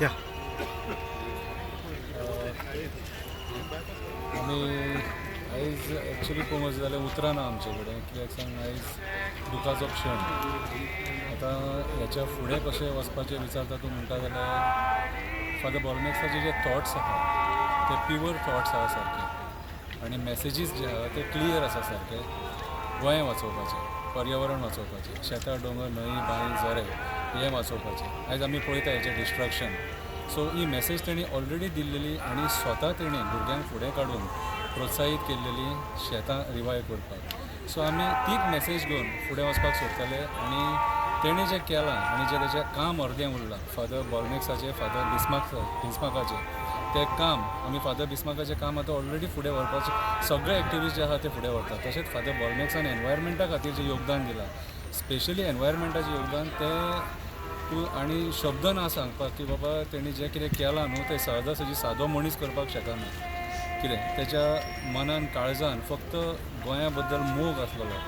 या आमी आयज एक्चुली पळोवंक जाल्यार उतराना आमचे कडेन, कित्याक सांग आयज दुखाचो क्षण. आतां ह्याच्या फुडें कशें वचपाचें विचारता तूं म्हणटा जाल्यार फादर बॉलमॅक्साचे जे थॉट्स आसा ते प्युअर थॉट्स आसा सारके, आनी मॅसेजीस जे आसा ते क्लियर आसा सारके. गोंय वाचोवपाचें, पर्यावरण वाचोवपाचें, शेतां दोंगर न्हंय बांय झरे हें वाचोवपाचें. आयज आमी पळयता हेचें डिस्ट्रक्शन. सो ही मॅसेज तेणी ऑलरेडी दिल्लेली आनी स्वता तेणी भुरग्यांक फुडें काडून प्रोत्साहीत केल्लेली शेतां रिवायव करपाक. सो आमी तीच मॅसेज घेवन फुडें वचपाक सोदताले. आनी तेणी जें केलां आनी जें तेजें काम अर्दें उरलां फादर बॉलमॅक्साचें, फादर बिस्माकाचें तें काम आमी फादर बिस्माकाचें काम आतां ऑलरेडी फुडें व्हरपाचें सगळे एक्टिविस्ट जे आसा ते फुडें व्हरतात. तशेंच फादर बॉलमॅक्सान एनवायरमेंटा खातीर जें योगदान दिलां, स्पेशली एनवायरमेंटाचें योगदान तें तूं आनी शब्द ना सांगपाक की बाबा तेणी जें कितें केलां न्हू तें सहजासहजी सादो मनीस करपाक शकना. कितें तेच्या मनान काळजान फक्त गोंया बद्दल मोग आसलेलो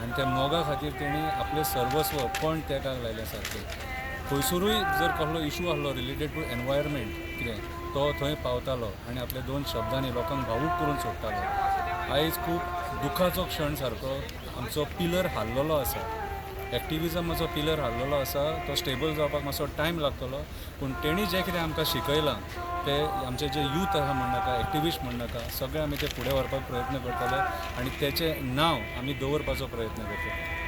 आनी त्या मोगा खातीर तेणी आपलें सर्वस्व पण तेकाक लायल्या सारकें. खंयसरूय जर कसलो इशू आसलो रिलेटेड टू एनवायरमेंट कितें तो थंय पावतालो आनी आपल्या दोन शब्दांनी लोकांक भावूक करून सोडटालो. आयज खूब दुखाचो क्षण सारको आमचो पिलर हाल्लेलो आसा. एक्टिविजमाचो पिलर हाल्लेलो आसा. तो स्टेबल जावपाक मातसो टायम लागतलो, पूण तेणी जें कितें आमकां शिकयलां तें आमचे जे यूथ आसा म्हणनाका, एक्टिविस्ट म्हणनाका, सगळे आमी ते फुडें व्हरपाक प्रयत्न करतले आनी तेचें नांव आमी दवरपाचो प्रयत्न करतले.